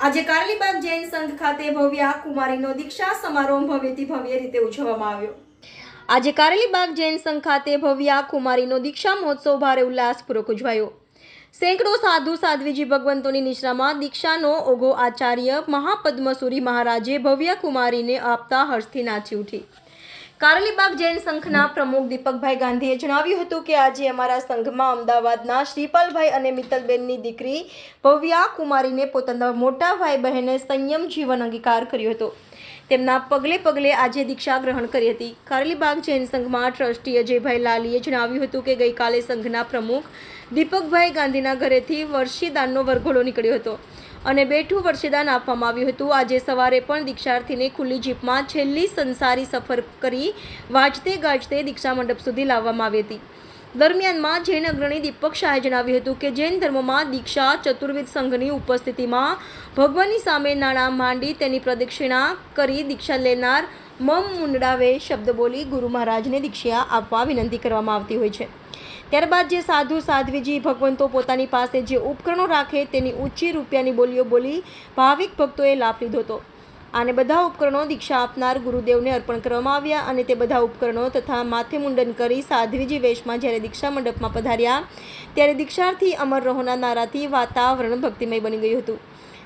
આજે કારેલીબાગ જૈન સંઘ ખાતે ભવ્ય કુમારીનો દીક્ષા સમારોહ ભવ્યથી ભવ્ય રીતે ઉજવવામાં આવ્યો। આજે કારેલીબાગ જૈન સંઘ ખાતે ભવ્ય કુમારીનો દીક્ષા મહોત્સવ ભારે ઉલ્લાસપૂર્વક ઉજવાયો। સેંકડો સાધુ સાધ્વીજી ભગવંતોની નિશ્રામાં દીક્ષાનો ઓઘો આચાર્ય મહાપદ્મસુરી મહારાજે ભવ્ય કુમારીને આપતા હર્ષથી નાચી ઉઠી। કારેલીબાગ જૈન સંઘના પ્રમુખ દીપકભાઈ ગાંધીએ જણાવ્યું હતું કે આજે અમારા સંઘમાં અમદાવાદના શ્રીપાલભાઈ અને મિત્તલબેનની દીકરી ભવ્ય કુમારીને પોતાના મોટા ભાઈ બહેને સંયમ જીવન અંગીકાર કર્યો હતો। તેમના પગલે પગલે આજે દીક્ષા ગ્રહણ કરી હતી। કારેલીબાગ જૈન સંઘમાં ટ્રસ્ટી અજયભાઈ લાલીએ જણાવ્યું હતું કે ગઈકાલે સંઘના પ્રમુખ દીપકભાઈ ગાંધીના ઘરેથી વર્ષીદાનનો વરઘોડો નીકળ્યો હતો અને બેઠું વર્ષીદાન આપવામાં આવ્યું હતું। આજે સવારે પણ દીક્ષાર્થીને ખુલ્લી જીપમાં છેલ્લી સંસારી સફર કરી વાજતે ગાજતે દીક્ષા મંડપ સુધી લાવવામાં આવી હતી। દરમિયાનમાં જૈન અગ્રણી દીપક શાહે જણાવ્યું હતું કે જૈન ધર્મમાં દીક્ષા ચતુર્વિધ સંઘની ઉપસ્થિતિમાં ભગવાનની સામે નાણાં માંડી તેની પ્રદક્ષિણા કરી દીક્ષા લેનાર મમ મુંડાવે શબ્દ બોલી ગુરુ મહારાજને દીક્ષા આપવા વિનંતી કરવામાં આવતી હોય છે। ત્યારબાદ જે સાધુ સાધ્વીજી ભગવંતો પોતાની પાસે જે ઉપકરણો રાખે તેની ઊંચી રૂપિયાની બોલીઓ બોલી ભાવિક ભક્તોએ લાભ લીધો હતો। આને બધા ઉપકરણો દીક્ષા આપનાર ગુરુદેવને અર્પણ કરવામાં આવ્યા અને તે બધા ઉપકરણો તથા માથે મુંડન કરી સાધ્વીજી વેશમાં જ્યારે દીક્ષા મંડપમાં પધાર્યા ત્યારે દીક્ષાર્થી અમર રહોના નારાથી વાતાવરણ ભક્તિમય બની ગયું હતું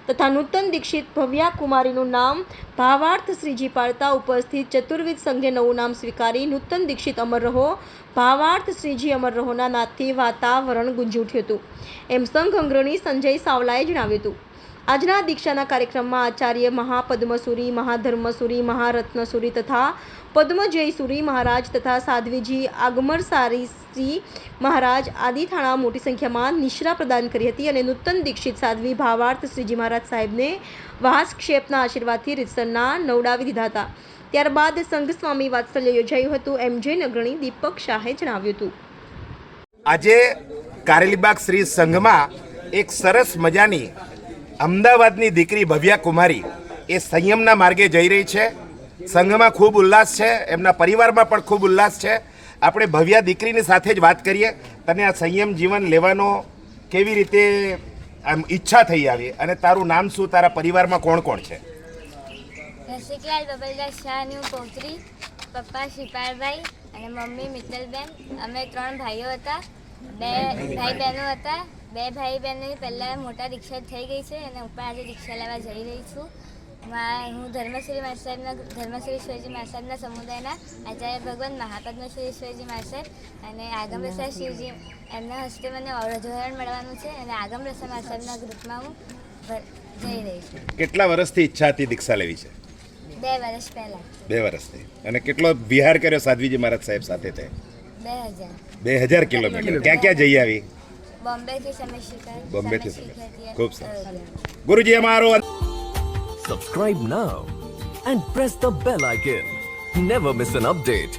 તથા નૂતન દીક્ષિત ભવ્ય કુમારીનું નામ ભાવાર્થ શ્રીજી પાડતા ઉપસ્થિત ચતુર્વિધ સંઘે નવું નામ સ્વીકારી નૂતન દીક્ષિત અમર રહો ભાવાર્થ શ્રીજી અમર રહોના નાદથી વાતાવરણ ગુંજી ઉઠ્યું હતું એમ સંઘ અગ્રણી સંજય સાવલાએ જણાવ્યું હતું। આજના દીક્ષાના કાર્યક્રમમાં આચાર્ય મહાપદ્મસુરી મહાધર્મસુરી મહારત્નસુરી તથા પદ્મજયસુરી મહારાજ તથા સાધ્વીજી આગમરસારીજી મહારાજ આદિ થાણા મોટી સંખ્યામાં નિશ્રા પ્રદાન કરી હતી અને નૂતન દીક્ષિત સાધ્વી ભાવાર્થ શ્રીજી મહારાજ સાહેબને વાહસક્ષેપના આશીર્વાદથી રીતસરના નવડાવી દીધા હતા। ત્યારબાદ સંઘ સ્વામી વાત્સલ્ય યોજાયું હતું એમ જૈન અગ્રણી દીપક શાહે જણાવ્યું હતું। આજે કારેલીબાગ શ્રી સંઘમાં એક સરસ મજાની અમદાવાદની દીકરી ભવ્ય કુમારી એ સંયમના માર્ગે જઈ રહી છે। સંઘમાં ખૂબ ઉલ્લાસ છે, એમના પરિવારમાં પણ ખૂબ ઉલ્લાસ છે। આપણે ભવ્ય દીકરીની સાથે જ વાત કરીએ, તને આ સંયમ જીવન લેવાનો કેવી રીતે આમ ઈચ્છા થઈ આવી અને તારું નામ શું, તારા પરિવારમાં કોણ કોણ છે? રસિકલાલ બબલદાસ શાહની હું પૌત્રી, પપ્પા શ્રીપાલભાઈ અને મમ્મી મિત્તલબેન। અમે 3 ભાઈઓ હતા, 2 ભાઈ બહેનો હતા। 2 ભાઈ બહેનોની પહેલાં મોટા દીક્ષા થઈ ગઈ છે અને હું પણ આજે દીક્ષા લેવા જઈ રહી છું। હું ધર્મશ્રી ઈશ્વરજી મહાસાહેબના સમુદાયના આચાર્ય ભગવાન મહાપદ્મશ્રી ઈશ્વરજી મહાસાહેબ અને આગમ રસા શિવજી એમના હસ્તે મને અવરોધોરણ મળવાનું છે અને આગમ રસા મહાસાહેબના ગ્રુપમાં હું જઈ રહી છું। કેટલા વર્ષથી ઈચ્છા હતી દીક્ષા લેવી છે? 2 વર્ષ પહેલાં। 2 વર્ષથી। અને કેટલો વિહાર કર્યો સાધ્વીજી મહારાજ સાહેબ સાથે? તે 2000 કિલોમીટર। ક્યાં ક્યાં જઈ આવી? બોમ્બેથી સમય બોમ્બેથી ખૂબ સરસ। ગુરુજી અમારો Subscribe now and press the bell icon. Never miss an update.